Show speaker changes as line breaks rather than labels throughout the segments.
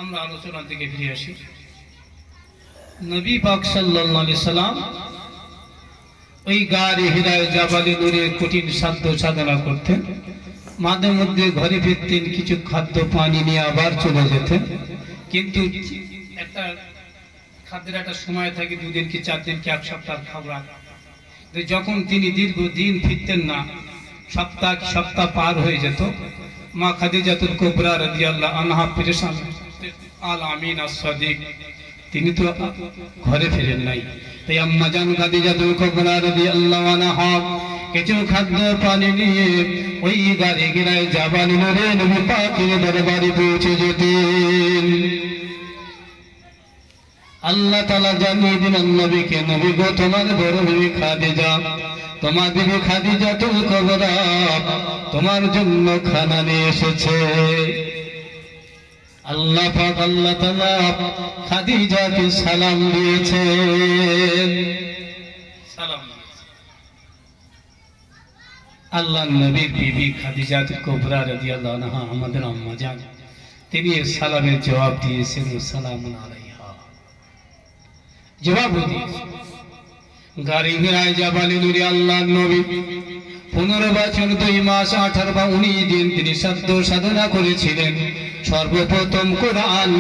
আমরা আলোচনার দিকে ফিরে আসি। নবী পাক সাল্লাল্লাহু আলাইহি সাল্লাম ওই গারে হিরায় জাবালে নূরে কঠিন সাধ্য সাধনা করতেন, মাঝে মধ্যে ঘরে ফিরতেন, কিছু খাদ্য পানি নিয়ে আবার চলে যেতেন। কিন্তু একটা খাদ্যের একটা সময় থাকে, 2 দিন কি 4 দিন কি 1 সপ্তাহ খাবার। যখন তিনি দীর্ঘদিন ফিরতেন না, সপ্তাহ পার হয়ে যেত, মা খাদিজাতুল কুবরা রাদিয়াল্লাহু আনহা পেরেশান, আল আমিন as-সাদিক তিনি তো ঘরে ফিরেন নাই। তাই আম্মা জান খাদিজাতুল কুবরা রাদিয়াল্লাহু আনহা কিছু খাদ্য পানি নিয়ে ওই গাড়ি গিরায় জাবালে নূরে নবী পাকের দরবারে পৌঁছে যেতেন। আল্লাহ তাআলা জানিয়ে দিলেন নবীকে, নবী গো, তোমার বড় বিবি খাদিজা, তোমার বিবি খাদিজাতুল কুবরা তোমার জন্য খানা নিয়ে এসেছে। আল্লাহ পাক আল্লাহ তাআলা খাদিজাকে সালাম দিয়েছেন। সালাম আল্লাহর নবীর বিবি খাদিজাতুল কুবরা রাদিয়াল্লাহু আনহা আমাদের আম্মা জান, তিনি এর সালামের জবাব দিয়েছেন, সালামুন আলাইহা, জবাব দিয়েছেন। গাড়ি হিরায় জাবালে নূরে আল্লাহর নবী 15 বছর 2 মাস 18 বা 19 দিন তিনি সাধ্য সাধনা করেছিলেন। সর্বপ্রথম কোরআন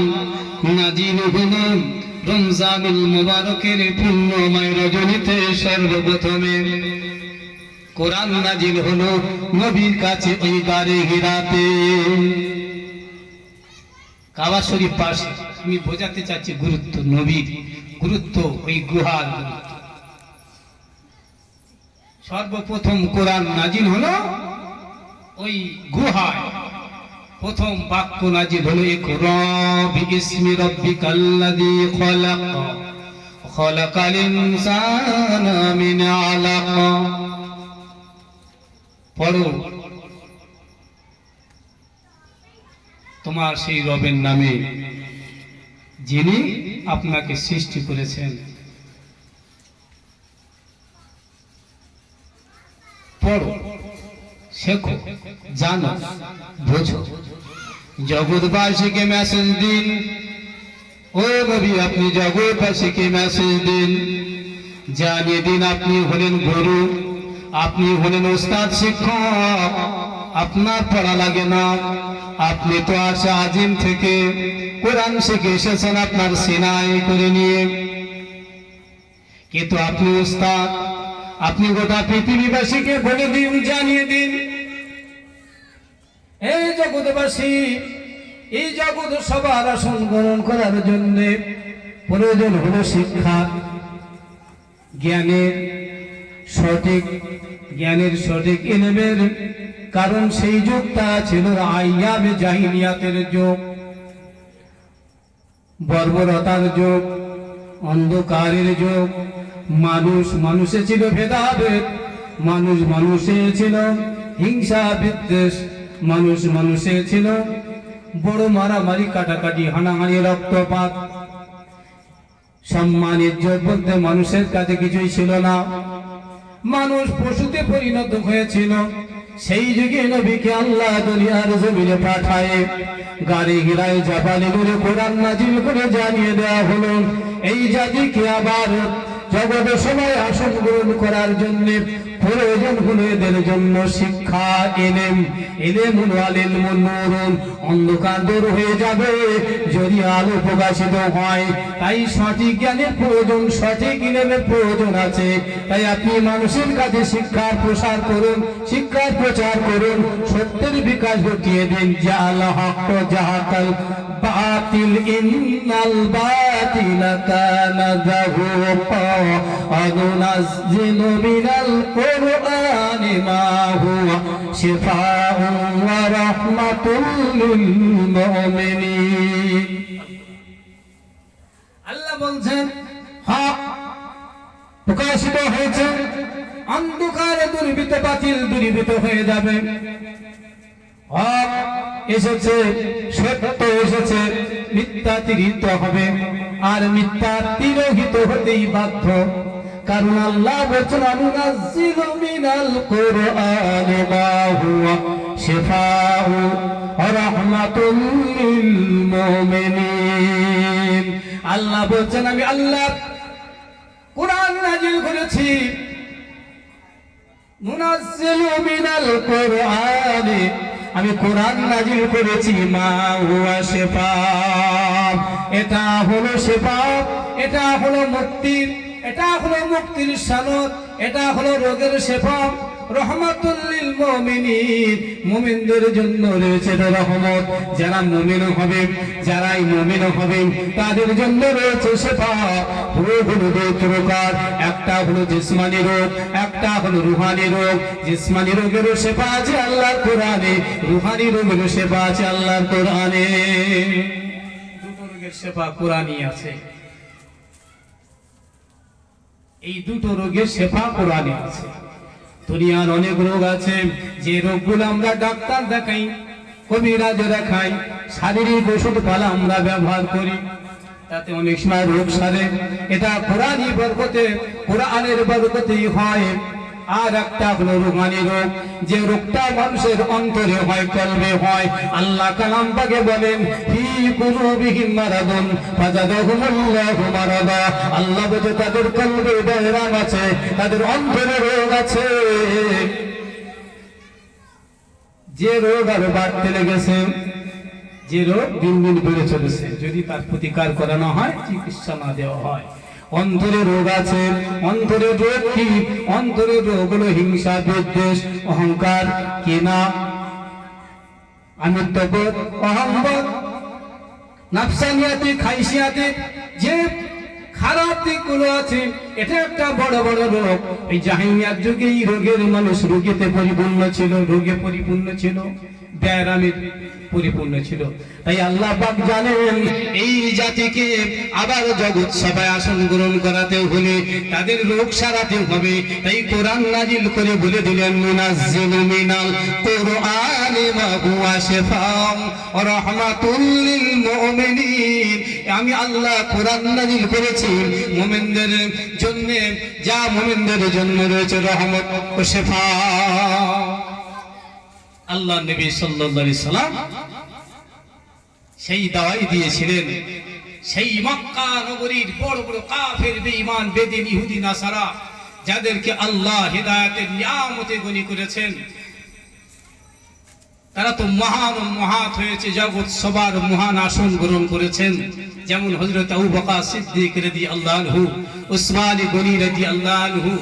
নাজিল হলো রমজানুল মুবারকের পুণ্যময় রজনীতে। সর্বপ্রথমে কোরআন নাজিল হলো নবীর কাছে ওই গারে হিরাতে, কাবা শরীফ পাশে। আমি বোঝাতে চাচ্ছি গুরুত্ব, নবীর গুরুত্ব, ওই গুহার গুরুত্ব। সর্বপ্রথম কোরআন নাজিল হলো ওই গুহায়। প্রথম বাক্য নাজিল হলো ইকরা বিইসমি রাব্বিকাল্লাযী খলাক খলাকাল ইনসানা মিন আলাক। পড়ো তোমার সেই রবের নামে যিনি আপনাকে সৃষ্টি করেছেন। পড়ো, শেখো, জানো, বোঝো। জগৎবাসীকে মেসেজ দিন, ও নবী আপনি জগৎবাসীকে মেসেজ দিন, জানিয়ে দিন আপনি হলেন গুরু, আপনি হলেন ওস্তাদ, শিক্ষক। আপনার পড়া লাগে না, আপনি তো আসে আজিম থেকে কোরআন শিখে এসেছেন আপনার সিনাই করে নিয়ে, কিন্তু আপনি ওস্তাদ। আপনি গোটা পৃথিবীবাসীকে বলে দিন, জানিয়ে দিন, এই জগৎবাসী, এই জগৎ সবার আসন গ্রহণ করার জন্য প্রয়োজন হলো শিক্ষা, জ্ঞানের সঠিক ইলমের। কারণ সেই যুগটা ছিল আইয়ামে জাহিলিয়াতের যুগ, বর্বরতার যুগ, অন্ধকারের যুগ। মানুষে ছিল ভেদাভেদ, মানুষে ছিল হিংসা বিদ্বেষ, মানুষে ছিল বড় মারামারি, কাটাকাটি, হানাহানি, রক্তপাত। সম্মান ইজ্জত বলতে মানুষের কাছে কিছুই ছিল না, মানুষ পশুতে পরিণত হয়েছিল। সেই যুগে নবীকে আল্লাহ দুনিয়ার জমিনে পাঠায় গাড়ি হিরায় জাবালে নূরে কোরআন নাজিল করে জানিয়ে দেওয়া হলো এই জাতিকে আবার জগতের সময় আসন গ্রহণ করার জন্য প্রয়োজন হলো এদের জন্য শিক্ষা, ইলমুল আলিমুন নূরুন। অন্ধকার দূর হয়ে যাবে যদি আলো প্রকাশিত হয়। তাই সঠিক জ্ঞানের প্রয়োজন, সঠিক ইলমের প্রয়োজন আছে। তাই আপনি মানুষের কাছে শিক্ষার প্রসার করুন, শিক্ষার প্রচার করুন, সত্যের বিকাশ ঘটিয়ে দিন। জাল হক জাহাকাল বাতিল ইন্নাল বাতিলা কানা যাহুকা আনুনাজ্জিলু মিনাল কুরআনি মা হুয়া শিফাউন ওয়া রাহমাতুল লিল মুমিনিন। আল্লাহ বলছেন হক প্রকাশিত হয়েছে, অন্ধকার দূরীভূত, বাতিল দূরীভূত হয়ে যাবে। হক এসেছে, সত্য এসেছে, মিথ্যা তিরোহিত হবে, আর মিথ্যা তিরোহিত হতেই বাধ্য। কারণ আল্লাহ বলছেন আনুনাজ্জিলু মিনাল কুরআনি মা হুয়া শিফাউ রাহমাতুল লিল মুমিনিন। আল্লাহ বলছেন আমি আল্লাহ কোরআন নাযিল করেছি, মুনাজ্জিলু মিনাল কোরআনি, আমি কোরআন নাযিল করেছি, মা হুয়া শিফা, এটা হলো শিফা, এটা হলো মুক্তি, এটা হলো মুক্তির সনদ, এটা হলো রোগের শিফা, রহমাতুল লিল মুমিনিন, মুমিনদের জন্য রয়েছে রহমত। যারা মুমিন হবে, যারাই মুমিন হবে তাদের জন্য রয়েছে শিফা। রোগ হলো দুই প্রকার, একটা হলো জিসমানি রোগ, একটা হলো রূহানি রোগ। জিসমানি রোগেরও শিফা আছে আল্লাহর কোরআনে, রূহানি রোগেরও শিফা আছে আল্লাহর কোরআনে। দুটো রোগের শিফা কোরআনই আছে, এই দুটো রোগের শিফা কোরআনে আছে। দুনিয়ার অনেক রোগ আছে, যে রোগগুলো আমরা ডাক্তার দেখাই, কবিরাজ দেখাই, শারীরিক ওষুধপালা আমরা ব্যবহার করি, তাতে অনেক সময় রোগ সারে। এটা কোরআনি বরকতে, কোরআনের বরকতেই হয়। আর একটা হলো রূহানি রোগ, যে রোগটা মানুষের অন্তরে হয়, কলবে হয়। আল্লাহ কালাম পাকে বলেন ফি কুলুবিহিম মারাদুন ফাজাদাহুমুল্লাহু মারাদা, আল্লাহ বলে তাদের কলবে বয়রাম আছে, তাদের অন্তরে রোগ আছে। যে রোগ আরো বাড়তে লেগেছে, যে রোগ দিন দিন বেড়ে চলেছে, যদি তার প্রতিকার করানো হয়, চিকিৎসা না দেওয়া হয়। অন্তরে রোগ আছে, অন্তরের রোগ কি? অন্তরের রোগ হলো হিংসা, বিদ্বেষ, অহংকার, কিনা, আমিত্ববোধ, অহংবোধ, নাফসানিয়াতি, খাইশিয়াতি, যে খারাপ দিকগুলো আছে, এটা একটা বড় বড় রোগ। এই জাহিলিয়াত যুগে এই রোগের মানুষ রোগীতে পরিপূর্ণ ছিল, রোগে পরিপূর্ণ ছিল, ব্যারামে পরিপূর্ণ ছিল। তাই আল্লাহ পাক জানেন এই জাতিকে আবার জগৎ সভায় আসন গ্রহণ করাতে হলে তাদের রোগ সারাতে হবে। তাই কোরআন নাজিল করে বলে দিলেন মুনাজ্জিলু মিনাল কোরআনি মা হুয়া শিফাউ ওয়া রাহমাতুল লিল মুমিনিন, আমি আল্লাহ কোরআন নাজিল করেছি মুমিনদের জন্য, যা মুমিনদের জন্য রয়েছে রহমত ও শিফা। আল্লাহ নবী সাল্লাল্লাহু আলাইহি সাল্লাম সেই দাওয়াই দিয়েছিলেন। সেই মক্কা নগরীর বড় বড় কাফের, বেঈমান, বেদিন, ইহুদি, নাসারা, যাদেরকে আল্লাহ হিদায়াতের নিয়ামতে গনি করেছেন, তারা তো মহান মহাত হয়েছে, জগৎ সবার মহান আসন গ্রহণ করেছেন। যেমন হযরত আবু বকর সিদ্দিক রাদিয়াল্লাহু আনহু, উসমান গনি রাদিয়াল্লাহু আনহু,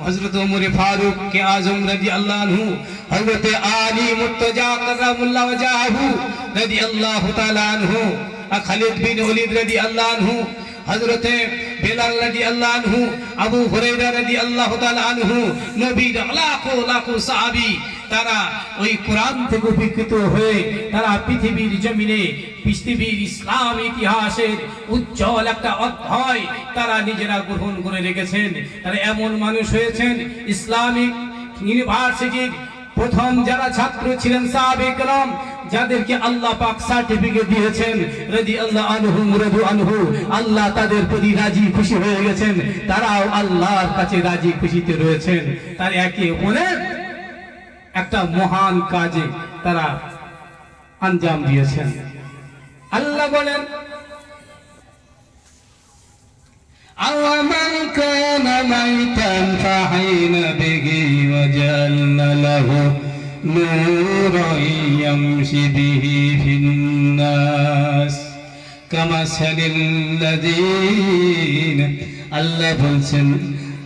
হযরত ওমর ফারুক কে আজম রাদিয়াল্লাহু আনহু, হযরত আলী মুর্তজা কাররামুল্লাহ ওয়াজহু রাদিয়াল্লাহু তাআলা আনহু, খালিদ বিন ওয়ালিদ রাদিয়াল্লাহু আনহু, হযরত বেলাল রাদিয়াল্লাহু আনহু, আবু হুরায়রা রাদিয়াল্লাহু তাআলা আনহু, নবীর লাখো লাখো সাহাবী, তারা ওই কোরআন থেকে উপকৃত হয়ে তারা পৃথিবীর জমিনে, পৃথিবীর ইসলাম ইতিহাসের উজ্জ্বল একটা অধ্যায় তারা নিজেরা গ্রহণ করে রেখেছেন। তারা এমন মানুষ হয়েছেন, ইসলামিক ইউনিভার্সিটির প্রথম যারা ছাত্র ছিলেন সাহাবে কেরাম, যাদেরকে আল্লাহ পাক সার্টিফিকেট দিয়েছেন রাদিয়াল্লাহু আনহুম রাদু আনহু, আল্লাহ তাদের প্রতি রাজি খুশি হয়ে গেছেন, তারাও আল্লাহর কাছে রাজি খুশিতে রয়েছেন। তার একে অপরের একটা মহান কাজে তারা আঞ্জাম দিয়েছেন। আল্লাহ বলেন আওয়ামান কানা মাইতান ফাহাইনা বিহি ওয়াজআলনা লাহু নূরান ইয়ামশি বিহি ফিন-নাস কামাসালিল লাযীনা, আল্লাহ বলছেন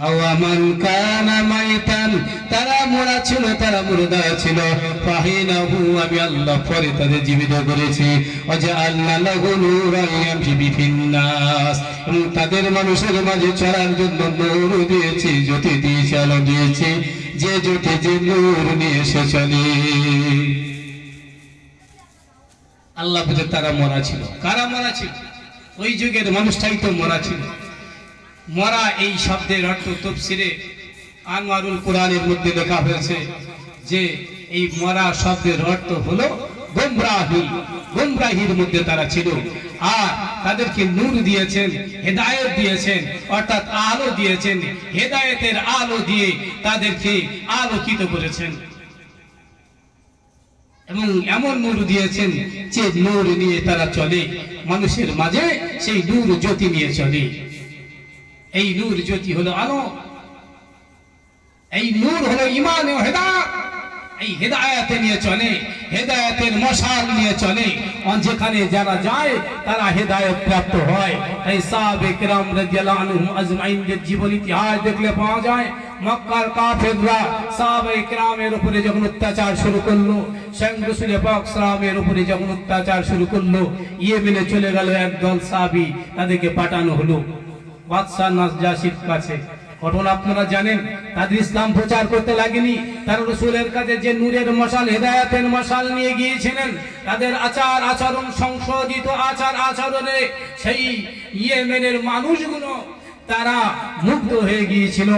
আওয়ামান কানা মাইতান, তারা মরা ছিল, তারা মুর্দা ছিল, ফাহিনাহু, আমি আল্লাহ পরে তাদের জীবিত করেছি, ওয়াজআলনা লাহু নূরান ইয়ামশি বিহি ফিন-নাস, এবং তাদের মানুষের মাঝে চলার জন্য নূর দিয়েছি, জ্যোতি দিয়েছি, আলো দিয়েছি, যে জ্যোতি যে নূর নিয়ে এসে চলে। আল্লাহ বুঝে তারা মরা ছিল। কারা মরা ছিল? ওই যুগের মানুষটাই তো মরা ছিল। মরা এই শব্দের অর্থ তাফসীরে আনওয়ারুল কোরআনের মধ্যে লেখা হয়েছে যে এই মরা শব্দের অর্থ হলো গোমরাহি, গোমরাহির মধ্যে তারা ছিল। আর তাদেরকে নূর দিয়েছেন, হেদায়েত দিয়েছেন, অর্থাৎ আলো দিয়েছেন, হেদায়েতের আলো দিয়ে তাদেরকে আলোকিত করেছেন। এবং এমন নূর দিয়েছেন যে নূর নিয়ে তারা চলে মানুষের মাঝে, সেই নূর জ্যোতি নিয়ে চলে। এই নূর জ্যোতি হলো আলো, এই নূর হলো ঈমান ও হেদায়েত। এই হেদায়েত নিয়ে চলে, হেদায়েতের মশাল নিয়ে চলে, যেখানে যারা যায় তারা হেদায়েত প্রাপ্ত হয়। তাই সাহাবে কিরাম রাদিয়াল্লাহু আনহুম আজমাইনদের জীবন ইতিহাস দেখলে পাওয়া যায়, মক্কার কাফেররা সাহাবে কিরামের উপরে যখন অত্যাচার শুরু করলো, স্বয়ং রাসূল পাক সাল্লামের উপরে যখন অত্যাচার শুরু করলো, ইয়েমেনে চলে গেল একদল সাহাবী, তাদেরকে পাঠানো হলো বাদশা নাজাশির কাছে। ঘটনা আপনারা জানেন, তাদের ইসলাম প্রচার করতে লাগেনি, তারা রাসূলের কাছে যে নূরের মশাল, হেদায়েতের মশাল নিয়ে গিয়েছিলেন, তাদের আচার আচরণ, সংশোধিত আচার আচরণে সেই ইয়েমেনের মানুষগুলো তারা মুগ্ধ হয়ে গিয়েছিল।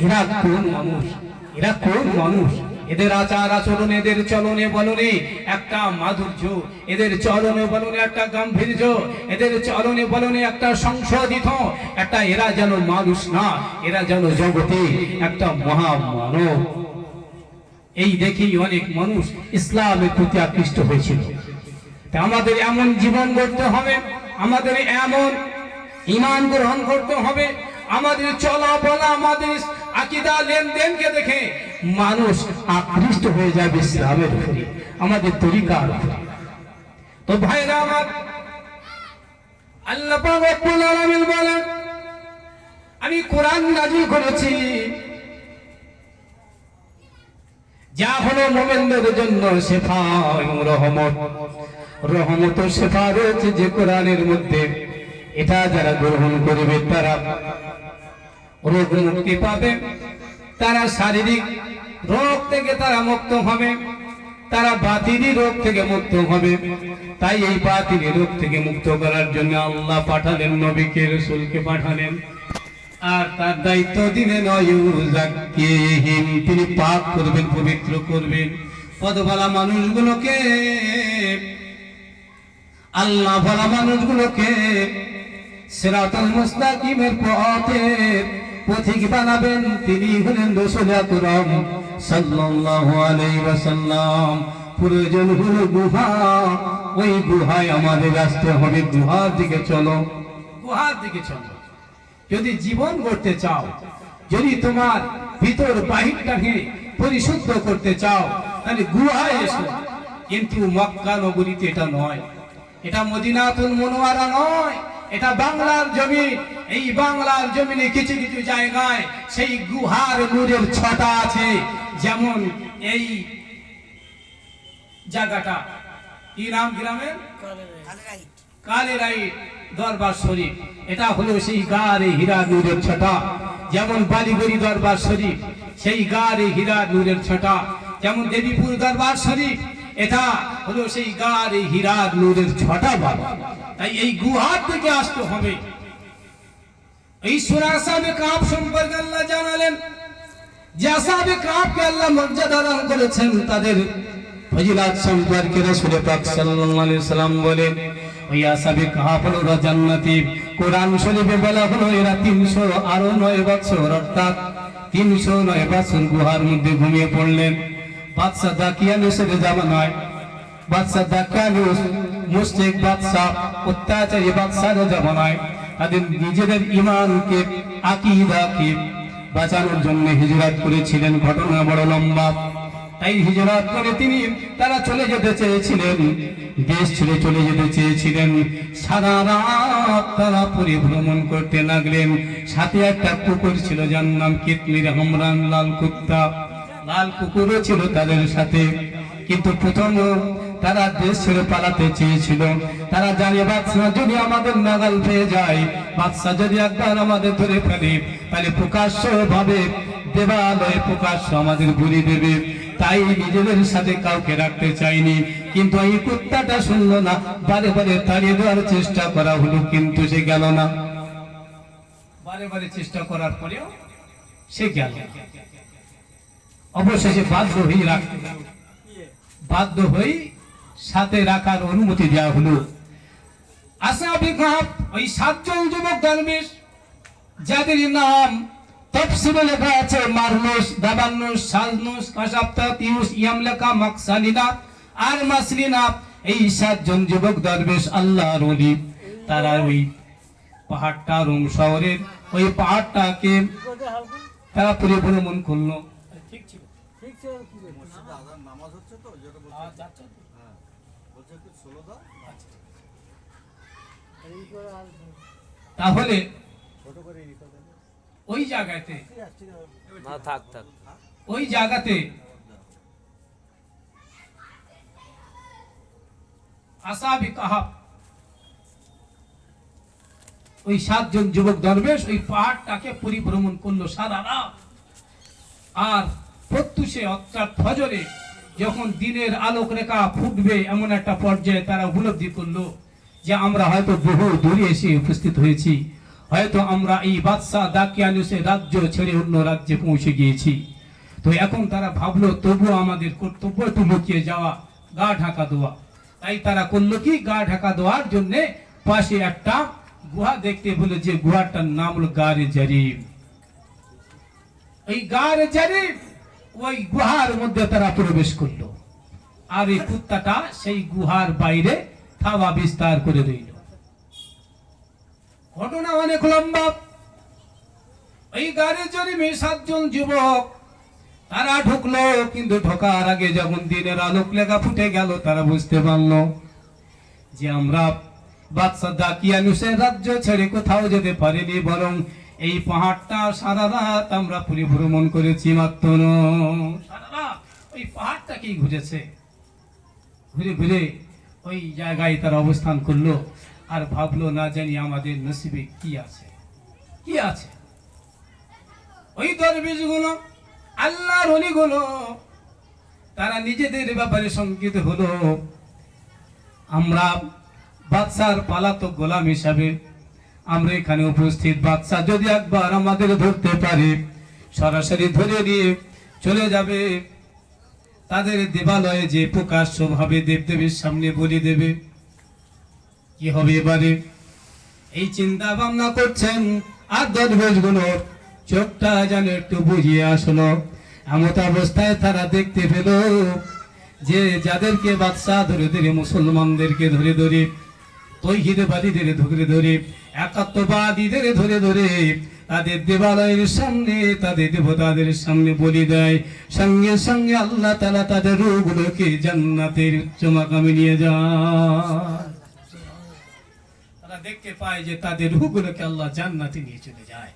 এরা কোন মানুষ, এরা কোন মানুষ, এদের আচার আচরণ, এদের চলনে বলনে একটা মাধুর্য, এদের চলনে বলনে একটা গাম্ভীর্য, এদের চলনে বলনে একটা সংশোধিত একটা, এরা যেন মানুষ না, এরা যেন জগতে একটা মহামানব। এই দেখেই অনেক মানুষ ইসলামের প্রতি আকৃষ্ট হয়েছিল। তা আমাদের এমন জীবন গড়তে হবে, আমাদের এমন ঈমান গ্রহণ করতে হবে, আমাদের চলা বলা, আমাদের আকীদা লেনদেনকে দেখে মানুষ আকৃষ্ট হয়ে যাবে ইসলামের উপরে, আমাদের তরিকার উপরে। তো ভাইরা আমার, আল্লাহ পাক রব্বুল আলামিন বলেন, আমি কোরআন নাযিল করেছি যা হলো মুমিনদের জন্য শিফা এবং রহমত। রহমত ও শিফা রয়েছে যে কোরআনের মধ্যে, এটা যারা গ্রহণ করবে তারা রোগ মুক্তি পাবে, তারা শারীরিক রোগ থেকে তারা মুক্ত হবে, তারা বাতিলি রোগ থেকে মুক্ত হবে। তাই এই বাতিলি রোগ থেকে মুক্ত করার জন্য আল্লাহ পাঠালেন নবীকে, রাসূলকে পাঠালেন, আর তার দায়িত্ব দিলেন ইউযাক্কিহিম, তিনি পাক করবেন, পবিত্র করবেন পদবালা মানুষগুলোকে, আল্লাহ ভালা মানুষগুলোকে সিরাতাল মুস্তাকিমের পথের পথিক বানাবেন। তিনি হলেন রাসূল আকরাম সাল্লাল্লাহু আলাইহি ওয়াসাল্লাম। প্রয়োজন হলো গুহা, ওই গুহায় আমাদের আসতে হবে, গুহার দিকে চলো, গুহার দিকে চলো। যদি জীবন গড়তে চাও, যদি তোমার ভিতর বাহিরটাকে পরিশুদ্ধ করতে চাও, তাহলে গুহায় এসো। কিন্তু মক্কা নগরীতে এটা নয়, এটা মদিনাতুল মুনওয়ারা নয়, এটা বাংলার জমিন। এই বাংলার জমিনে কিছু কিছু জায়গায় সেই গুহার নূরের ছটা আছে। যেমন এই জায়গাটা কি নাম গ্রামের? কালেরাইট দরবার শরীফ, এটা হলো সেই গারে হীরা নূরের ছটা। যেমন বালিগড়ি দরবার শরীফ, সেই গারে হীরা নূরের ছটা। যেমন দেবীপুর দরবার শরীফ, এটা হলো সেই গারে হীরা নূরের ছটা বাবা। তাই এই গুহার থেকে আসতে হবে। এই সূরা আসহাবে কাহফ সম্পর্কে আল্লাহ জানালেন যে আসহাবে কাহফকে আল্লাহ মর্যাদা দান করেছেন, তাদের ফজিলত সম্পর্কে রাসূল পাক সাল্লাল্লাহু আলাইহি ওয়াসাল্লাম বলেন, ওই আসহাবে কাহফ হলো জান্নাতি। কোরআন শরীফে বলা হলো এরা 309 বছর, অর্থাৎ 309 বছর গুহার মধ্যে ঘুমিয়ে পড়লেন। বাদশা দাকিয়ানুসের জামানায়, বাদশা দাকিয়ানুস মুশরিক বাদশা, অত্যাচারী বাদশার জামানায় তাদের নিজেদের ঈমানকে, আকীদাকে বাঁচানোর জন্য হিজরত করেছিলেন। ঘটনা বড় লম্বা, তাই হিজরত করে তারা চলে যেতে চেয়েছিলেন, দেশ ছেড়ে চলে যেতে চেয়েছিলেন। সারা রাত তারা পরিভ্রমণ করতে লাগলেন। সাথে একটা কুকুর ছিল, যার নাম কিতমির হামরান, লাল কুত্তা, লাল কুকুরও ছিল তাদের সাথে। কিন্তু প্রথম তারা দেশ ছেড়ে পালাতে চেয়েছিল। তারা জানে বাদশা যদি আমাদের নাগাল পেয়ে যায়, বাদশা যদি একবার আমাদের ধরে ফেলে, তাহলে প্রকাশ্য ভাবে দেবালয়ে প্রকাশ্য আমাদের গুলি দেবে। তাই নিজেদের সাথে কাউকে রাখতে চাইনি। কিন্তু এই কুত্তাটা শুনলো না, বারে বারে তাড়িয়ে দেওয়ার চেষ্টা করা হলো, কিন্তু সে গেল না। বারে বারে চেষ্টা করার পরেও সে গেল। অবশেষে বাধ্য হয়ে সাথে রাখার অনুমতি দেওয়া হলো। আসহাবে কাহফ ওই 7 জন যুবক দরবেশ, যাদের নাম তাফসীরে লেখা আছে মারনুস, দাবানুস, সালনুস, কাশাফতা, তিউস, ইয়ামলাকা, মাকসালিনা, আর মাসলিনা, এই 7 জন যুবক দরবেশ আল্লাহর ওলি, তারা ওই পাহাড়টা, রোম শহরের ওই পাহাড়টাকে তারা পরিভ্রমণ করলো। ঠিক ছিল, ঠিক ছিল। মসজিদে আযান নামাজ হচ্ছে তো, যেটা বলছে যাচ্ছে, হ্যাঁ বলছে একটু স্লো দাও। তাহলে ছোট করে ওই জায়গাতে, না থাক থাক, ওই জায়গাতে আসহাবে কাহাফ, ওই 7 জন যুবক দরবেশ ওই পাহাড়টাকে পরিভ্রমণ করলো সারা রাত। আর প্রত্যুষে অর্থাৎ ফজরে যখন দিনের আলোক রেখা ফুটবে এমন একটা পর্যায়ে তারা উপলব্ধি করলো যে আমরা হয়তো বহু দূরে এসে উপস্থিত হয়েছি, হয়তো আমরা এই বাদশাহ দাকিয়ানুসের রাজ্য ছেড়ে অন্য রাজ্যে পৌঁছে গিয়েছি। তো এখন তারা ভাবলো তবুও আমাদের কর্তব্য একটু লুকিয়ে যাওয়া, গা ঢাকা দেওয়া। তাই তারা করলো কি, গা ঢাকা দেওয়ার জন্য পাশে একটা গুহা দেখতে বলে, যে গুহাটার নাম হলো গারে জারিম। এই গারে জারিম, ওই গুহার মধ্যে তারা প্রবেশ করলো। আর এই কুত্তাটা সেই গুহার বাইরে থাবা বিস্তার করে রইল। ঘটনা অনেক লম্বা। এই গারে জারিমে 7 জন যুবক তারা ঢুকলো, কিন্তু ঢোকার আগে যখন দিনের আলোক লেখা ফুটে গেল তারা বুঝতে পারলো যে আমরা বাদশাহ দাকিয়ানুসের রাজ্য ছেড়ে কোথাও যেতে পারিনি, বরং এই পাহাড়টা সারা রাত আমরা পরিভ্রমণ করেছি মাত্র। সারা রাত ওই পাহাড়টাকেই ঘুরেছে, ঘুরে ঘুরে ওই জায়গায় তারা অবস্থান করলো। আর ভাবলো না জানি আমাদের নসিবে কি আছে, কি আছে। ওই দরবেশগুলো, আল্লাহর ওলিগুলো, তারা নিজেদের ব্যাপারে শঙ্কিত হলো, আমরা বাদশার পালাতক গোলাম হিসাবে আমরা এখানে উপস্থিত। বাদশা যদি একবার আমাদের ধরতে পারে, সরাসরি ধরে নিয়ে চলে যাবে তাদের দেবালয়ে, যে প্রকাশ্য ভাবে দেবদেবীর সামনে বলি দেবে। কি হবে এবারে, এই চিন্তা ভাবনা করছেন। আর দরবেশগুলো চোখটা যেন একটু বুঝিয়ে আসলো। এমত অবস্থায় তারা দেখতে পেল যে যাদেরকে বাদশা ধরে ধরে, মুসলমানদেরকে ধরে ধরে, তৌহিদবাদীদের ধরে ধরে, একাত্মবাদীদের ধরে ধরে তাদের দেবালয়ের সামনে, তাদের দেবতাদের সামনে বলি দেয়। সঙ্গে সঙ্গে আল্লাহ তাআলা তাদের রূহগুলোকে জান্নাতের উচ্চ মাকামে নিয়ে যায়। তারা দেখতে পায় যে তাদের রূহগুলোকে আল্লাহ জান্নাতে নিয়ে চলে যায়।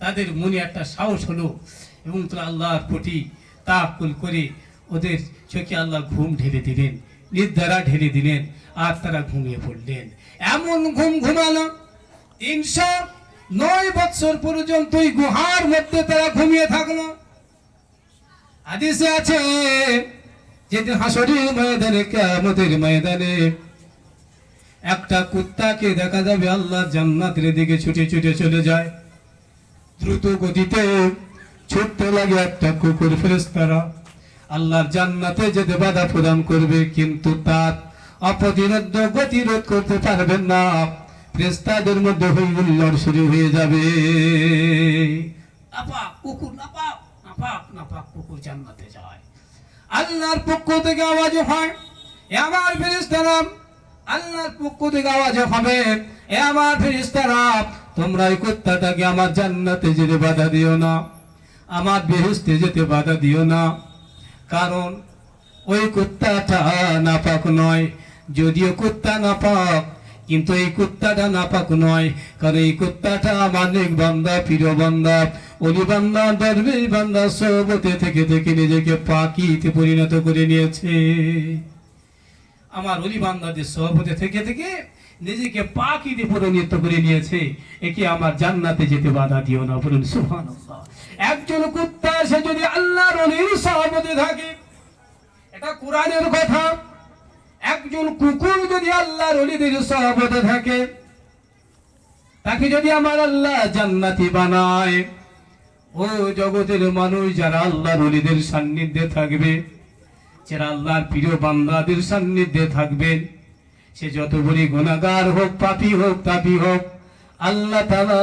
তাদের মনে একটা সাহস হলো এবং তারা আল্লাহর প্রতি তাওয়াক্কুল করে ওদের চোখে আল্লাহ ঘুম ঢেলে দিলেন, নিদ্রা ঢেলে দিলেন। আর তারা ঘুমিয়ে পড়লেন। এমন ঘুম ঘুমালো 309 বছর পর্যন্ত ওই গুহার মধ্যে তারা ঘুমিয়ে থাকলো। হাদিসে আছে যে হাসরের ময়দানে, কিয়ামতের ময়দানে একটা কুত্তাকে দেখা যাবে আল্লাহর জান্নাতের দিকে ছুটে ছুটে চলে যায়। দ্রুত গতিতে ছুটতে লাগে একটা কুকুর। ফেরেশতারা আল্লাহর জান্নাতে যেতে বাধা প্রদান করবে, কিন্তু তার অপ্রতিরোধ্য গতিরোধ করতে পারবেন না। ফেরেশতাদের মধ্যে হইহুল্লোড় শুরু হয়ে যাবে। নাপাক কুকুর, নাপাক নাপাক নাপাক কুকুর জান্নাতে যায়। আল্লাহর পক্ষ থেকে আওয়াজ হয়, এ আমার ফেরেশতারা, আল্লাহর পক্ষ থেকে আওয়াজ হবে, এ আমার ফেরেশতারা, তোমরা এই কুত্তাটাকে আমার জান্নাতে যেতে বাধা দিও না, আমার বেহেশতে যেতে বাধা দিও না। কারণ ওই কুত্তাটা নাপাক নয়। যদিও কুত্তা নাপাক, কিন্তু এই কুত্তাটা নাপাক নয়। কারণ এই কুত্তাটা আমার নেক বান্দা, প্রিয় বান্দা, ওলি বান্দা, দরবেশ বান্দা, সোহবতে থেকে থেকে নিজেকে পাকিতে পরিণত করে নিয়েছে। আমার ওলি বান্দাদের সোহবতে থেকে থেকে নিজেকে পাকিতে পরিণত করে নিয়েছে। একে আমার জান্নাতে যেতে বাধা দিও না। বলুন সুবহানাল্লাহ। একজন কুত্তা সে যদি আল্লাহর ওলির সোহবতে থাকে, এটা কোরআনের কথা। একজন কুকুর যদি আল্লাহর ওলিদের সোহবতে থাকে, তাকে যদি আমার আল্লাহ জান্নাতি বানায়, ও জগতের মানুষ যারা আল্লাহর ওলিদের সান্নিধ্যে থাকবে, যারা আল্লাহর প্রিয় বান্দাদের সান্নিধ্যে থাকবেন, সে যত বড় গুনাহগার হোক, পাপী হোক, তাপী হোক, আল্লাহ তাআলা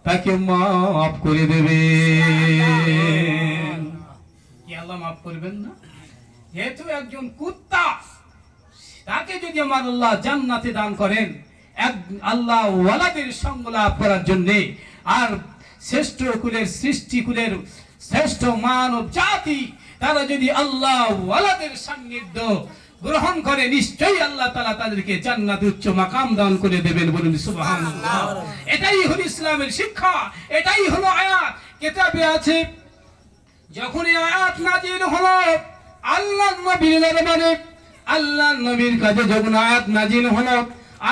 তাকে মাফ করে দেবে। কি আল্লাহ মাফ করবেন না? যেহেতু একজন কুত্তা, তাকে যদি আমার আল্লাহ জান্নাতে দান করেন এক আল্লাহ ওয়ালাদের সঙ্গ লাভ করার জন্য, আর শ্রেষ্ঠ কুলের সৃষ্টি কুলের শ্রেষ্ঠ মানব জাতি তারা যদি আল্লাহ ওয়ালাদের সান্নিধ্য গ্রহণ করে, নিশ্চয়ই আল্লাহ তাআলা তাদেরকে জান্নাতে উচ্চ মাকাম দান করে দেবেন। বলুন সুবহানাল্লাহ। এটাই হলো ইসলামের শিক্ষা, এটাই হলো আয়াত। কিতাবে আছে, যখন এই আয়াত নাজিল হলো আল্লাহর নবীর দরবারে, আল্লাহর নবীর কাছে যখন আয়াত নাজিল হলো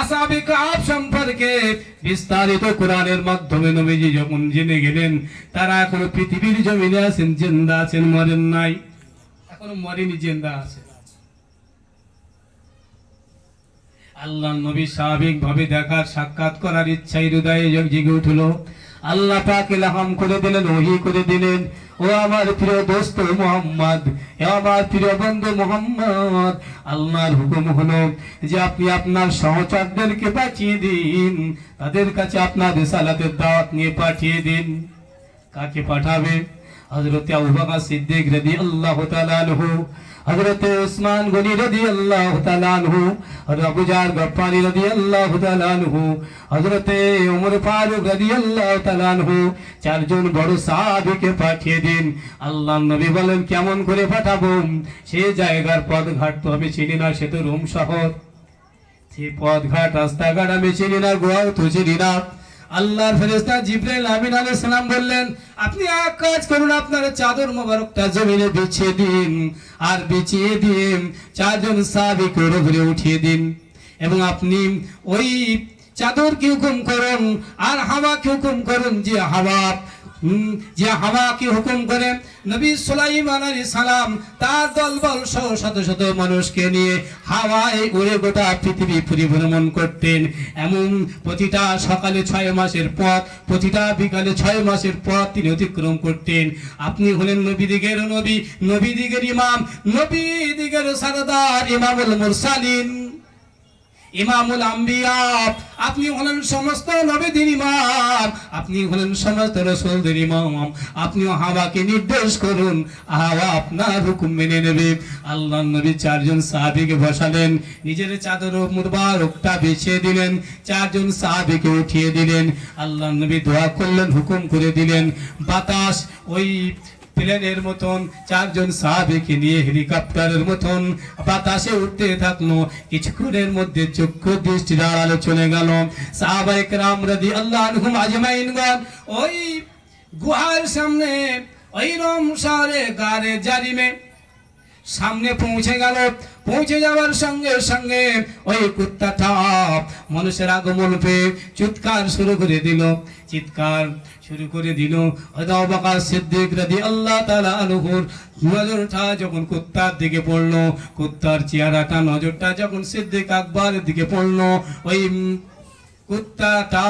আসহাবে কাহফ সম্পর্কে বিস্তারিত কোরআনের মাধ্যমে নবীজি যখন জেনে গেলেন, তারা এখনো পৃথিবীর জমিনে আছেন, জিন্দা আছেন, মরেন নাই, এখনো মরেনি, জিন্দা আছেন। আল্লাহর নবী স্বাভাবিকভাবে দেখার সাক্ষাৎ করার ইচ্ছাই হৃদয়ে জেগে উঠল। আল্লাহ পাক ইলহাম করে দিলেন, ওহী করে দিলেন, ও আমার প্রিয় দোস্ত মুহাম্মদ, হে আমার প্রিয় বন্ধু মুহাম্মদ, আল্লাহর হুকুম হলো যে আপনি আপনার সহচরদেরকে পাঠিয়ে দিন, তাদের কাছে আপনার রিসালাতের দাওয়াত নিয়ে পাঠিয়ে দিন। কাকে পাঠাবে? হযরত আবু বকর সিদ্দিক রাদিয়াল্লাহু তাআলা আনহু, হযরত উসমান গনি রাদিয়াল্লাহু তাআলা আনহু, হযরত আবু জার গফফারি রাদিয়াল্লাহু তাআলা আনহু, হযরত ওমর ফারুক রাদিয়াল্লাহু তাআলা আনহু, চারজন বড় সাহাবীকে পাঠিয়ে দিন। আল্লাহর নবী বলেন, কেমন করে পাঠাবো? সেই জায়গার পথঘাট তো আমি চিনি না, সে তো রোম শহর, সেই পথঘাট রাস্তাঘাট আমি চিনি না, গোয়াও তো চিনি না। আল্লাহর ফেরেশতা জিবরাইল আমিন আলাইহিস সালাম বললেন, আপনি এক কাজ করুন, আপনার চাদর মোবারকটা জমিনে বিছিয়ে দিন, আর বিছিয়ে দিয়ে চারজন সাহাবীকে উপরে উঠিয়ে দিন, এবং আপনি ওই চাদরকে হুকুম করুন আর হাওয়াকে হুকুম করুন, যে হাওয়াকে হুকুম করে নবী সুলাইমান আলাইহিস সালাম তার দলবল সহ শত শত মানুষকে নিয়ে হাওয়ায় উড়ে গোটা পৃথিবী পরিভ্রমণ করতেন। এমন প্রতিটা সকালে 6 মাসের পথ, প্রতিটা বিকালে 6 মাসের পথ তিনি অতিক্রম করতেন। আপনি হলেন নবীদিগের নবী, নবীদিগের ইমাম, নবীদিগের সরদার, ইমামুল মুরসালিন, ইমামুল আম্বিয়া। আপনি হলেন সমস্ত নবীদের ইমাম, আপনি হলেন সমস্ত রাসূলদের ইমাম। আপনি হাওয়াকে নির্দেশ করুন, হাওয়া আপনার হুকুম মেনে নেবে। আল্লাহর নবী চারজন সাহাবীকে বসালেন, নিজের চাদর মুবারকটা বিছিয়ে দিলেন, চারজন সাহাবীকে উঠিয়ে দিলেন। আল্লাহর নবী দোয়া করলেন, হুকুম করে দিলেন, বাতাস ওই প্লেনের মতন চারজন সাহাবীকে নিয়ে হেলিকপ্টারের মতন বাতাসে উঠতে থাকলো। কিছুক্ষণের মধ্যে চক্ষু দৃষ্টি আড়ালে চলে গেল। সাহাবায়ে কেরাম রাদিয়াল্লাহু আনহুম আজমাইনগণ ওই গুহার সামনে, ওই রোম শহরে গারে জারিমে সামনে পৌঁছে গেল। পৌঁছে যাওয়ার সঙ্গে সঙ্গে ওই কুত্তাটা মানুষের আগমন পেয়ে চিৎকার শুরু করে দিল, চিৎকার শুরু করে দিল। আবু বকর সিদ্দিক রাদিয়াল্লাহু তাআলা আনহুর নজরটা যখন কুত্তার দিকে পড়লো, কুত্তার চেহারাটা নজরটা যখন সিদ্দিক আকবরের দিকে পড়লো, ওই কুত্তাটা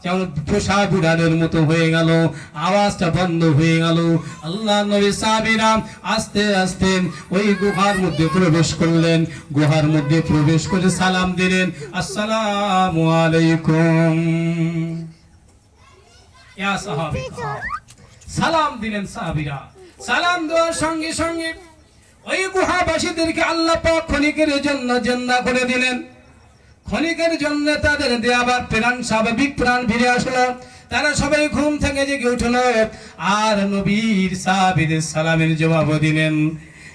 যেমন পোষা বিড়ালের মতো হয়ে গেল, আওয়াজটা বন্ধ হয়ে গেল। আল্লাহর নবী সাহাবীরা আস্তে আস্তে ওই গুহার মধ্যে প্রবেশ করলেন। গুহার মধ্যে প্রবেশ করে সালাম দিলেন, আসসালামু আলাইকুম ইয়া সাহাবী। সালাম দিলেন সাহাবীরা। সালাম দেওয়ার সঙ্গে সঙ্গে ওই গুহাবাসীদেরকে আল্লাহ পাক ক্ষণিকের জন্য জান্নাত করে দিলেন। ক্ষণিকের জন্য তাদের আবার প্রাণ, স্বাভাবিক প্রাণ ফিরে আসলো। তারা সবাই ঘুম থেকে জেগে উঠলো আর নবীর সাহাবীদের সালামের জবাব দিলেন।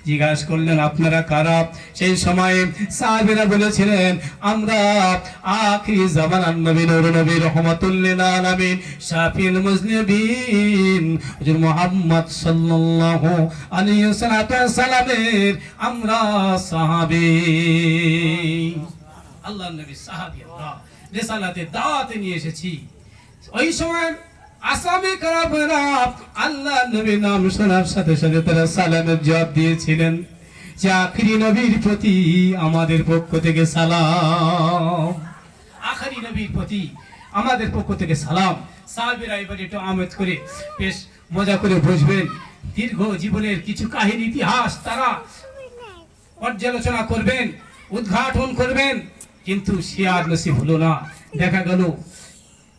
জিজ্ঞাসা করলেন, আপনারা কারা? সেই সময় সাহাবীরা বলেছিলেন, আমরা আখিরি জামানার নবী, নূর নবী, রাহমাতুল লিল আলামিন, শাফিউল মুজনিবিন হুজুর মুহাম্মদ সাল্লাল্লাহু আলাইহি ওয়াসাল্লামের আমরা সাহাবী। আল্লাহর নবী সাহাবী, আমরা রিসালাতের দাওয়াতে নিয়ে এসেছি। ওই সময় আসহাবে কেরামরা আল্লাহর নবীর নাম শোনার সাথে সাথে তারা সালামের জবাব দিয়েছিলেন যে আখিরি নবীর প্রতি আমাদের পক্ষ থেকে সালাম, আখিরি নবীর প্রতি আমাদের পক্ষ থেকে সালাম। সাহাবীরা এবার একটু আমেজ করে বেশ মজা করে বসবেন। দীর্ঘ জীবনের কিছু কাহিনী, ইতিহাস তারা পর্যালোচনা করবেন, উদ্ঘাটন করবেন, কিন্তু সে আর নসিব হলো না। দেখা গেল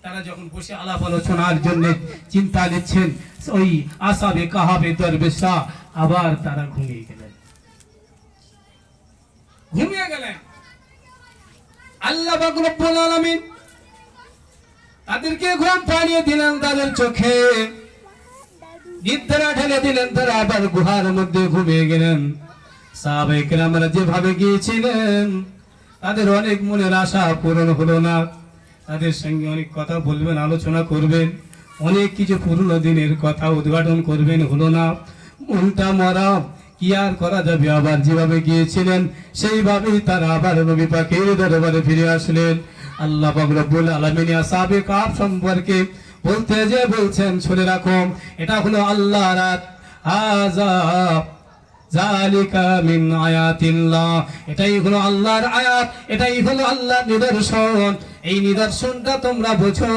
তারা যখন বসে আলাপ আলোচনার জন্য চিন্তা নিচ্ছেন, ওই আসহাবে কাহফের দরবেশরা আবার তারা ঘুমিয়ে গেলেন। ঘুমিয়ে গেলেন। আল্লাহ পাক রব্বুল আলামিন তাদেরকে ঘুম পাড়িয়ে দিলেন, তাদের চোখে নিদ্রা ঢেলে দিলেন, তারা আবার গুহার মধ্যে ঘুমিয়ে গেলেন। সাহাবায়ে কেরামরা যেভাবে গিয়েছিলেন তাদের অনেক মনের আশা পূরণ হলো না। তাদের সঙ্গে অনেক কথা বলবেন, আলোচনা করবেন, অনেক কিছু পুরনো দিনের কথা উদ্ঘাটন করবেন, হলো না। মনটা মরা, কি আর করা যাবে। আবার যেভাবে গিয়েছিলেন সেইভাবেই তারা আবার নবী পাকের দরবারে ফিরে আসলেন। আল্লাহ পাক রব্বুল আলামিন আসহাবে কাফ সম্পর্কে বলতে যে বলছেন, শুনে রাখো, এটা হলো আল্লাহর রাত, হাযা যালিকা মিন আয়াতিল্লাহ, এটাই হলো আল্লাহর আয়াত, এটাই হলো আল্লাহর নিদর্শন। এই নিদর্শনটা তোমরা বোঝো।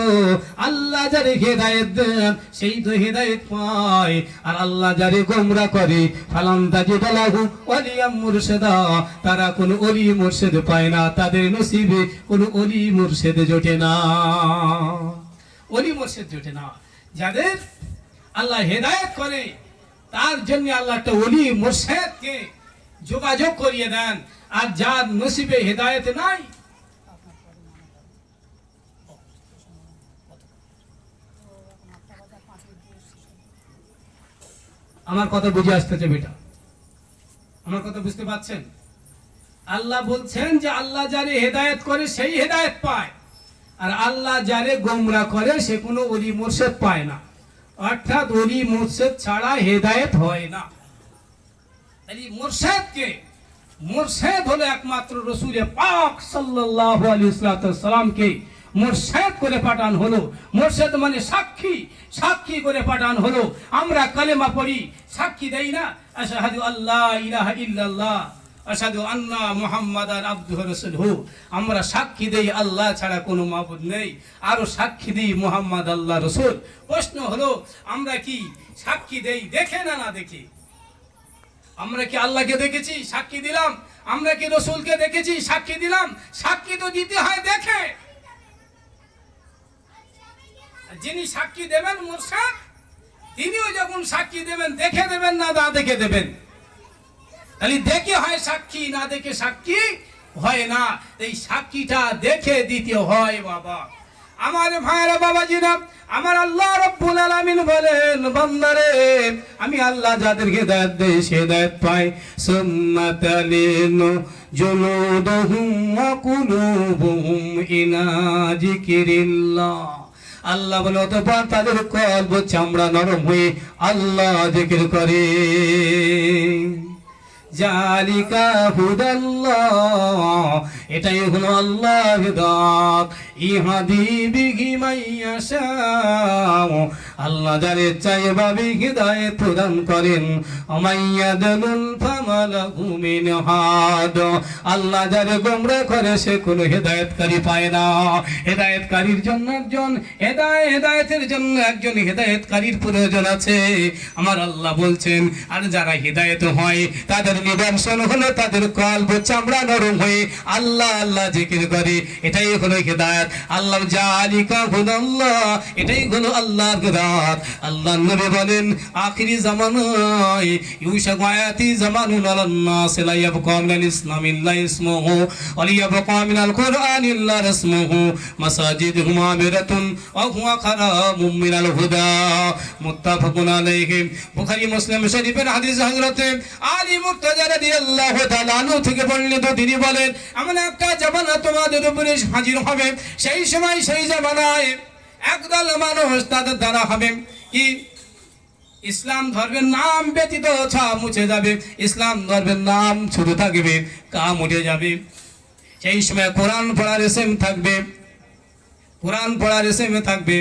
আল্লাহ যারে হেদায়েত দেন সেই তো হেদায়েত পায়, আর আল্লাহ যারে গোমরা করে ফালাম তাজিদ লাহু ওয়ালিয়াম মুরশিদা, তারা কোনো ওলি মুর্শিদ পায় না, তাদের নসিবে কোনো ওলি মুর্শিদ জোটে না, ওলি মুর্শিদ জোটে না। যাদের আল্লাহ হেদায়েত করে তার জন্য আল্লাহ একটা ওলি মুর্শিদকে যোগাযোগ করিয়ে দেন। আর যার নসিবে হেদায়েত নাই, আমার কথা বুঝে আসতেছে বেটা, আমার কথা বুঝতে পারছেন? আল্লাহ বলছেন যে আল্লাহ যারে হেদায়েত করে সেই হেদায়েত পায়, আর আল্লাহ যারে গোমরা করে সে কোনো ওলি মুর্শিদ পায় না। অর্থাৎ ওলি মুর্শিদ ছাড়া হেদায়েত হয় না। এই মুর্শিদকে, মুর্শিদ হলো একমাত্র রাসূল পাক সাল্লাল্লাহু আলাইহি সাল্লামকে মুর্শিদ করে পাঠানো হলো। মুর্শিদ মানে সাক্ষী, সাক্ষী করে পাঠানো হলো। আমরা কালেমা পড়ি, সাক্ষী দেই না, আশহাদু আল্লা ইলাহা ইল্লাল্লাহ আশহাদু আন্না মুহাম্মাদান আবদুহু রাসূলুহু। আমরা সাক্ষী দেই আল্লাহ ছাড়া কোনো মাবুদ নেই, আরো সাক্ষী দিই মুহাম্মদ আল্লাহ রাসূল। প্রশ্ন হলো আমরা কি সাক্ষী দেই দেখে না না দেখে? আমরা কি আল্লাহকে দেখেছি, সাক্ষী দিলাম? আমরা কি রাসূলকে দেখেছি, সাক্ষী দিলাম? সাক্ষী তো দিতে হয় দেখে। যিনি সাক্ষী দেবেন মুর্শিদ, তিনিও যখন সাক্ষী দেবেন দেখে দেবেন না না দেখে দেবেন? তাহলে দেখে হয় সাক্ষী, না দেখে সাক্ষী হয় না। এই সাক্ষীটা দেখে দিতে হয় বাবা। আমার ভাইরা বাবাজিরা, আমার আল্লাহ রাব্বুল আলামিন বলেন, বান্দারে আমি আল্লাহ যাদেরকে হেদায়েত দেই সে হেদায়েত পায়। সুন্নাতালিনু জুলুদুহুম ওয়া কুলুবুহুম ইলা যিকিরিল্লাহ। আল্লাহ বলে অতঃপর তাদের কলব চামড়া নরম হয়ে আল্লাহ জিকির করে। জালিকা হুদাল্লাহ, এটাই হলো আল্লাহর হিদায়াত। ইহাদি বিহি মাইয়াশা, আল্লাহ যারে চায় ভাবে হিদায়াত প্রদান করেন। আমাইয়াদুল ফামালাহু মিন হাদ, আল্লাহ যারে গোমরা করে সে কোনো হেদায়েতকারী পায় না। হেদায়েতকারীর জন্য একজন হেদায়েতের জন্য একজন হেদায়েতকারীর প্রয়োজন আছে। আমার আল্লাহ বলছেন, আর যারা হেদায়েত হয় তাদের নিদর্শন হলো তাদের কলব চামড়া নরম হয়ে আল্লাহ আল্লাহ জিকির করে। এটাই হলো হিদায়াত। আল্লাহ জালিকা হুদাল্লাহ, এটাই হলো আল্লাহর হিদায়াত। আল্লাহ নবী বলেন, আখিরি জামানায় ইউশাকু আয়াতি জামানুন আলান নাস লা ইয়াবকা মিনাল ইসলামি ইল্লা ইসমুহু ওয়া লিয়াবকা মিনাল কুরআনি ইল্লা রাসমুহু মাসাজিদুহুম আমিরাতুন ওয়া হুয়া খারামুম মিনাল হুদা। মুত্তাফাকুন আলাইহি। বুখারী মুসলিম শরীফের হাদিস হযরতে আলী মুর্তজা রাদিয়াল্লাহু তাআলা আনহু থেকে বর্ণিত। তিনি বলেন, এমন একটা জামানা তোমাদের উপরে হাজির হবে, সেই সময় সেই জামানায় একদল মানুষ তাদের দ্বারা হবে কি, ইসলাম ধর্মের নাম ব্যতীত ছাপ মুছে যাবে, ইসলাম ধর্মের নাম শুধু থাকবে, কাম উঠে যাবে। সেই সময় কোরআন পড়ার এসেম থাকবে, কোরআন পড়ার এসেমে থাকবে,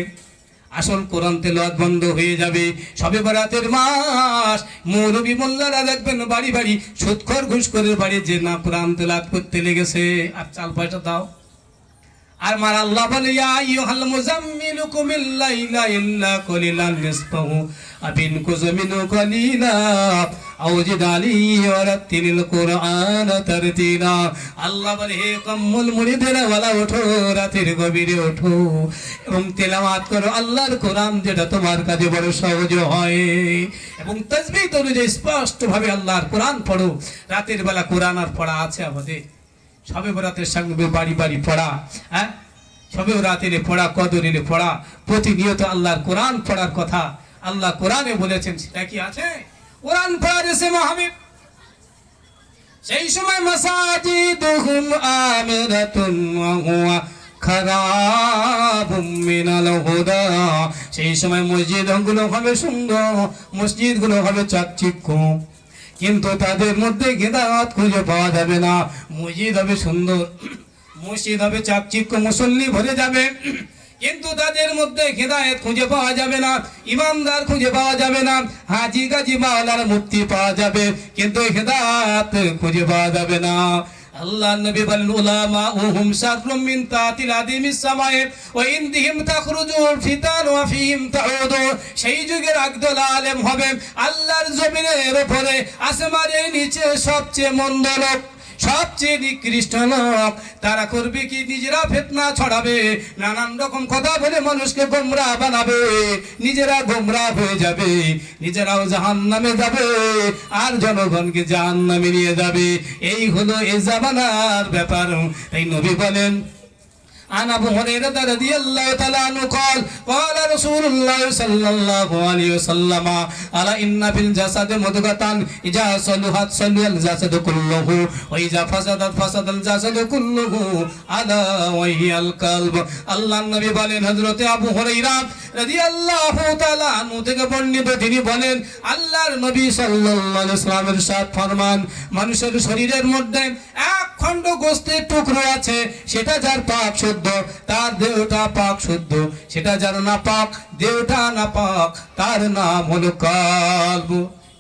আসল কোরআন তেলাওয়াত বন্ধ হয়ে যাবে। শবে বরাতের মাস, মৌলবী মোল্লারা দেখবেন বাড়ি বাড়ি সুদখোর ঘুষখোরের বাড়ি যে না কোরআন তেলাওয়াত করতে লেগেছে, আর চাল পয়সা দাও। আর আমার আল্লাহ বলে ইয়া আইয়ুহাল মুজাম্মিলু কুমিল লাইলা ইল্লা কলিলান নিসফাহু আবিনকুজ মিনহু কলিলা আও জিদ আলাইহি ওয়া রাত্তিলিল কুরআন তারতিলা। আল্লাহ বলে হে কম্মুল মুরিদেরা ওয়ালা ওঠো, রাতের গভীরে ওঠো এবং তেলাওয়াত করো আল্লাহর কোরআন, যেটা তোমার কাছে বড় সহজ হয়, এবং তাসবিহ অনুযায়ী স্পষ্ট ভাবে আল্লাহর কোরআন পড়ো। রাতের বেলা কোরআন আর পড়া আছে আমাদের, সবে বরাতের সঙ্গে বাড়ি বাড়ি পড়া, হ্যাঁ সবে রাতের পড়া, কদরের পড়া, প্রতিনিয়ত আল্লাহর কোরআন পড়ার কথা আল্লাহ কোরআনে বলেছেন, সেটা কি আছে? কোরআন পড়ার এসে মহাবিব সেই সময় মাসাজিদুহুম আমিরাতুন ওয়া হুয়া খারাবুম মিনাল হুদা, সেই সময় মসজিদগুলো হবে সুন্দর, মসজিদগুলো হবে চাকচিক্য, কিন্তু তাদের মধ্যে হেদায়েত খুঁজে পাওয়া যাবে না। মসজিদ হবে সুন্দর, মসজিদ হবে চাকচিক্য, মুসল্লি ভরে যাবে, কিন্তু তাদের মধ্যে হেদায়েত খুঁজে পাওয়া যাবে না, ইমানদার খুঁজে পাওয়া যাবে না, হাজি গাজী মাওলার মুক্তি পাওয়া যাবে, কিন্তু হেদায়েত খুঁজে পাওয়া যাবে না। আল্লাহ নবী বলেন উলামা উহুম শাররুম মিন তাতিল আদিমিস সামায়ে ওয়া ইনদিহিম তাখরুজুল ফিতান ওয়া ফিহিম তাউদু, সেই যুগের একদল আলেম হবে আল্লাহর জমিনের উপরে, আসমানের নিচে সবচেয়ে মন্দ লোক, সবচেয়ে নিকৃষ্ট লোক। তারা করবে কি? নিজেরা ফিতনা ছড়াবে, নানান রকম কথা বলে মানুষকে গোমরাহ বানাবে, নিজেরা গোমরাহ হয়ে যাবে, নিজেরাও জাহান্নামে যাবে আর জনগণকে জাহান্নামে নিয়ে যাবে। এই হলো এই জামানার ব্যাপার। তাই নবী বলেন عن أبو هريرة رضي الله تعالى عنه قال قال رسول الله صلى الله عليه وسلم ألا إن في الجسد مضغة إذا صلحت صلح الجسد كله وإذا فسدت فسد الجسد كله ألا وهي القلب। আল্লাহ নবী বলেন, হযরতে আবু হুরায়রা রাদিয়াল্লাহু তাআলা আনহু থেকে বর্ণিত, তিনি বলেন আল্লাহর নবী সাল্লাল্লাহু আলাইহি ওয়াসাল্লামের সাথ ফরমান, মানুষের শরীরের মধ্যে এক খণ্ড গোশতের টুকরো আছে, সেটা যার পাক শুদ্ধ তার দেহটা পাক শুদ্ধ, সেটা যার নাপাক দেহটা নাপাক তার নাম হলো কলব।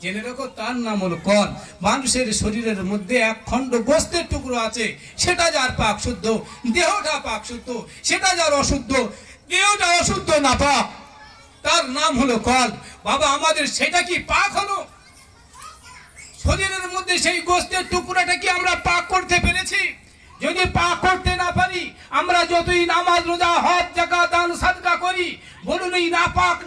জেনে রাখো, তার নাম হলো কল। মানুষের শরীরের মধ্যে এক খণ্ড গোশতের টুকরো আছে, সেটা যার পাক শুদ্ধ দেহটা পাক শুদ্ধ, সেটা যার অশুদ্ধ দেহটা অশুদ্ধ নাপাক তার নাম হলো কল। বাবা আমাদের সেটা কি পাক হলো? শরীরের মধ্যে সেই গোশতের টুকরাটা কি আমরা পাক করতে পেরেছি? যদি পাক করতে না পারি, আমরা যতই নামাজ রোজা হজ যাকাত দান সাদকা করি, বলুন এই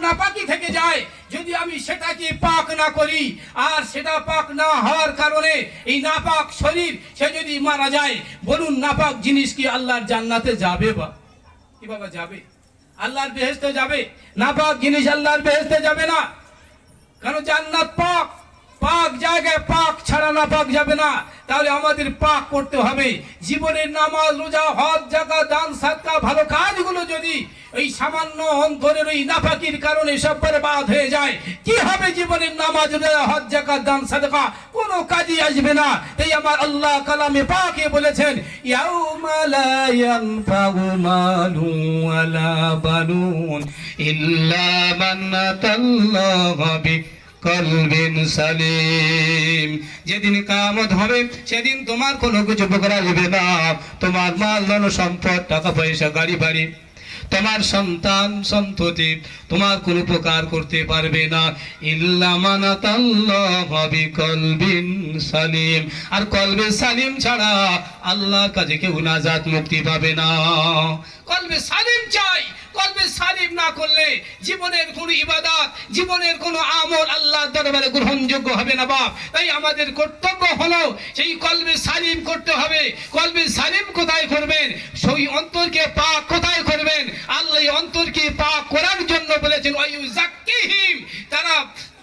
নাপাকি থেকে যায়। যদি আমি সেটাকে পাক না করি, আর সেটা পাক না হওয়ার কারণে এই নাপাক শরীর সে যদি মারা যায়, বলুন নাপাক জিনিস কি আল্লাহর জান্নাতে যাবে? বা কি বাবা যাবে? আল্লাহর বেহেশতে যাবে? নাপাক জিনিস আল্লাহর বেহেশতে যাবে না। কারণ জান্নাত পাক, পাক জায়গায় পাক ছাড়া নাপাক যাবে না। তাহলে আমাদের পাক করতে হবে। জীবনের নামাজ রোজা হজ যাকাত দান সাদকা ভালো কাজগুলো যদি এই সামান্য অন্তরের ওই নাপাকির কারণে সব বরবাদ হয়ে যায়, কি হবে? জীবনের নামাজ রোজা হজ যাকাত দান সাদকা কোনো কাজই আসবে না। তাই আমার আল্লাহ কালামে পাকে বলেছেন ইয়াউমা লা ইয়ানফাউ মালু ওয়ালা বানুন ইল্লা মান আতাল্লাহু কলবিন সালিম। যেদিন কিয়ামত হবে সেদিন তোমার কোনো কিছু উপকার আসবে না। তোমার মাল ধন সম্পদ টাকা পয়সা গাড়ি বাড়ি, তোমার সন্তান সন্ততি তোমার কোনো উপকার করতে পারবে না। ইল্লা মান আতাল্লাহু বিকলবিন সালিম। আর কলবে সালিম ছাড়া আল্লাহর কাছে কেউ নাজাত মুক্তি পাবে না। কলবে সালিম চাই। কলবে সালিম না করলে জীবনের কোন ইবাদত, জীবনের কোন আমল আল্লাহর দরবারে গ্রহণযোগ্য হবে না বাপ। তাই আমাদের কর্তব্য হলো সেই কলবে সালিম করতে হবে। কলবে সালিম কোথায় করবেন? সেই অন্তরকে পাক কোথায় করবেন? আল্লাহ অন্তরকে পাক করার জন্য বলেছেন ওয়ায়ুযাক্কিহিম, তারা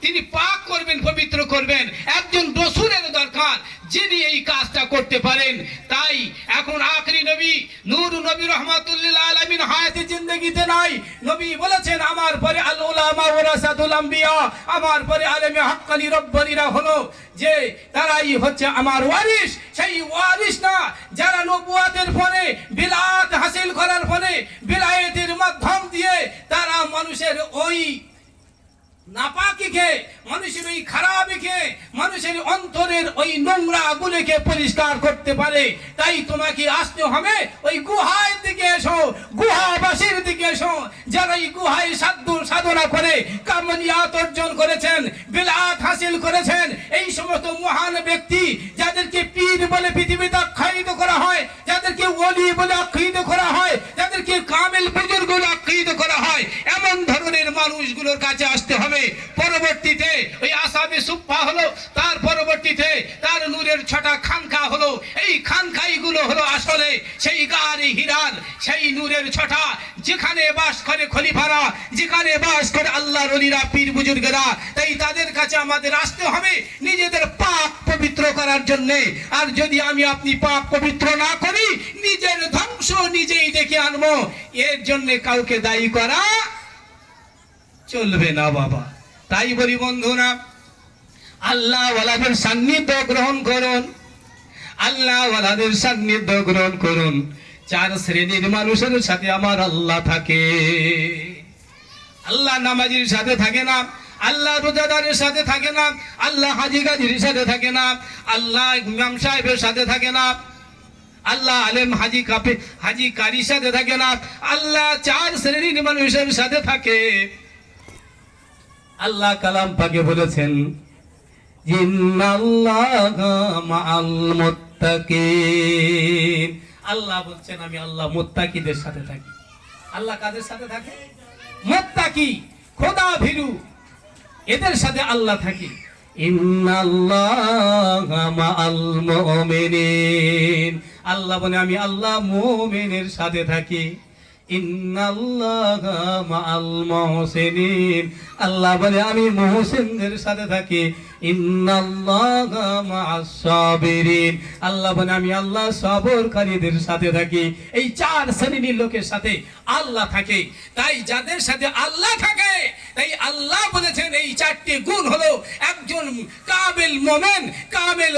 তিনি পাক করবেন, পবিত্র করবেন। একজন রাসূলের দরকার যিনি এই কাজটা করতে পারেন। তাই এখন আখরি নবী নূর নবী রহমাতুল্লিল আলামিন হায়াতে জিন্দেগিতে নাই। নবী বলেছেন আমার পরে আল উলামা ওয়ারাসাতুল আম্বিয়া, আমার পরে আলেমে হাক্কানি রব্বানিরা হলো যে তারাই হচ্ছে আমার ওয়ারিস। সেই ওয়ারিস না যারা নবুয়াতের পরে বিলাত হাসিল করার পরে বিলায়েতের মাধ্যম দিয়ে তারা মানুষের ওই নাপাকিকে, মানুষের ওই খারাপিকে, মানুষের অন্তরের ওই নোংরা গুলোকে পরিষ্কার করতে পারে। তাই তোমাকে আসতে হবে ওই গুহার দিকে এসো। সাধনা করে কামিয়াত অর্জন করেছেন, বিলাত হাসিল করেছেন, এই সমস্ত মহান ব্যক্তি যাদেরকে পীর বলে পৃথিবীতে আখ্যায়িত করা হয়, যাদেরকে ওলি বলে আখ্যায়িত করা হয়, যাদেরকে কামেল বুজুর্গ বলে আখ্যায়িত করা হয়, এমন ধরনের মানুষগুলোর কাছে আসতে হবে। পরবর্তীতে ওই আসাবে সুফা হলো, তার পরবর্তীতে তার নূরের ছটা খানকা হলো। এই খানকাইগুলো হলো আসলে সেই গারে হীরার সেই নূরের ছটা, যেখানে বাস করে খলিফারা, যেখানে বাস করে আল্লাহর ওলিরা, পীর বুজুর্গরা। তাই তাদের কাছে আমাদের আসতে হবে নিজেদের পাক পবিত্র করার জন্য। আর যদি আমি আপনি পাক পবিত্র না করি, নিজের ধ্বংস নিজেই ডেকে আনবো। এর জন্য কাউকে দায়ী করা চলবে না বাবা। তাই বলি বন্ধুরা, আল্লাহ ওয়ালাদের সান্নিধ্য গ্রহণ করুন, আল্লাহ ওয়ালাদের সান্নিধ্য গ্রহণ করুন। চার শ্রেণীর মানুষের সাথে আমার আল্লাহ থাকে। আল্লাহ নামাজির সাথে থাকে না, আল্লাহ রোজাদারের সাথে থাকে না, আল্লাহ হাজি গাজির সাথে থাকে না, আল্লাহ ইমাম সাহেবের সাথে থাকে না, আল্লাহ আলেম হাজি কারির সাথে থাকে না। আল্লাহ চার শ্রেণীর মানুষের সাথে থাকে। আল্লাহ কালাম পাকে বলেছেন, ইন্নাল্লাহা মাআল মুত্তাকিন। আল্লাহ বলছেন আমি আল্লাহ মুত্তাকিদের সাথে থাকি। আল্লাহ কাদের সাথে থাকে? মুত্তাকি, খোদা ভীরু, এদের সাথে আল্লাহ থাকে। ইন্নাল্লাহা মাআল মুমিনিন। আল্লাহ বলে আমি আল্লাহ মুমিনের সাথে থাকি। ইন্নাল্লাহা মাআল মুহসিনিন। আল্লাহ বলে আমি মুহসিনদের সাথে থাকি। ইন্নাল্লাহা মাআস সাবিরিন। আল্লাহ বলে আমি আল্লাহ সবরকারীদের সাথে থাকি। এই চার শ্রেণীর লোকের সাথে আল্লাহ থাকে। তাই যাদের সাথে আল্লাহ থাকে, তাই আল্লাহ বলেছেন এই চারটি গুণ হলো একজন কামেল মুমিন, কামেল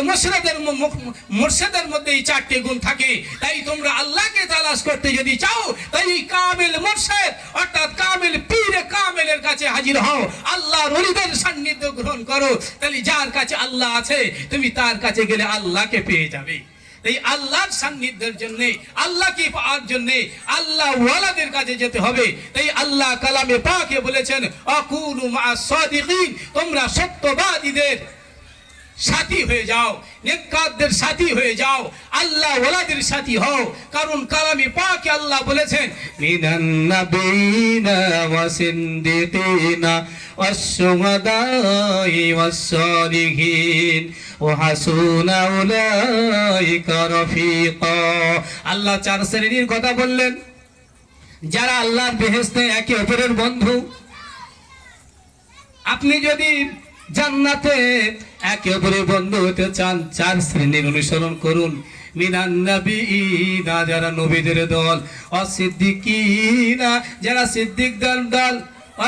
মুর্শিদের মধ্যে এই চারটি গুণ থাকে। তাই তোমরা আল্লাহকে তালাশ করতে যদি চাও, তাই কামেল মুর্শিদ অর্থাৎ কামেল পীর কামেলের কাছে হাজির হও, আল্লাহর ওলিদের সান্নিধ্য গ্রহণ করো। তাহলে যার কাছে আল্লাহ আছে, তুমি তার কাছে গেলে আল্লাহকে পেয়ে যাবে। এই আল্লাহর সান্নিধ্যের জন্য, আল্লাহকে পাওয়ার জন্য আল্লাহ ওয়ালাদের কাছে যেতে হবে। তাই আল্লাহ কালামে পাকে বলেছেন, আকুনু মা'আস সাদিকিন। তোমরা সত্যবাদীদের সাথী হয়ে যাও, নেককারদের সাথী হয়ে যাও, আল্লাহ ওয়ালাদের সাথী হও। কারণ কালামে পাকে আল্লাহ বলেছেন, মিনান নাবিয়িনা ওয়া সিদ্দিকিনা ওয়াস শুহাদাই ওয়াস সালিহিন ওয়া হাসুনা উলাইকা রাফিকা। আল্লাহ চার শ্রেণীর কথা বললেন, যারা আল্লাহর বেহেশতে একে অপরের বন্ধু। আপনি যদি জান্নাতে একে অপরের বন্ধু হতে চান, চার শ্রেণীর অনুসরণ করুন। মিনান নাবিয়িনা, যারা নবীদের দল, অসিদ্দিকিনা, যারা সিদ্দিকদের দল,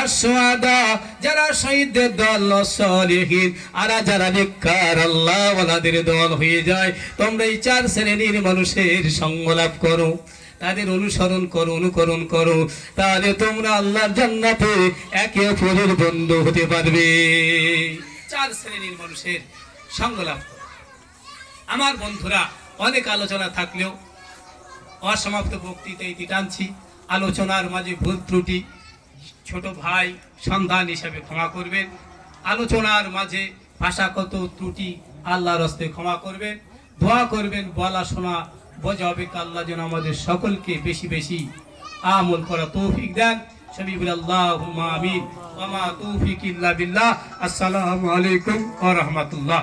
অশুহাদা, যারা শহীদদের দল, অসলিহিন, আর যারা নেককার আল্লাহ ওয়ালাদের দল হয়ে যায়। তোমরা এই চার শ্রেণীর মানুষের সঙ্গ লাভ করো, তাদের অনুসরণ করো, অনুকরণ করো, তাহলে তোমরা আল্লাহর জান্নাতে একে অপরের বন্ধু হতে পারবে। চার শ্রেণীর মানুষের সঙ্গ লাভ করো। আমার বন্ধুরা, অনেক আলোচনা থাকলেও অসমাপ্ত বক্তৃতা এটি টানছি। আলোচনার মাঝে ভুল ত্রুটি ছোট ভাই সন্তান হিসেবে ক্ষমা করবেন। আলোচনার মাঝে ভাষাগত ত্রুটি আল্লাহর হস্তে ক্ষমা করবেন। দোয়া করবেন, বলা শোনা বোঝা হবে। আল্লাহ যেন আমাদের সকলকে বেশি বেশি আমল করা তৌফিক দেন। সবই বলে আল্লাহুম্মা আমিন। ওয়া মা তৌফিক ইল্লা বিল্লাহ। আসসালামু আলাইকুম ওয়া রাহমাতুল্লাহ।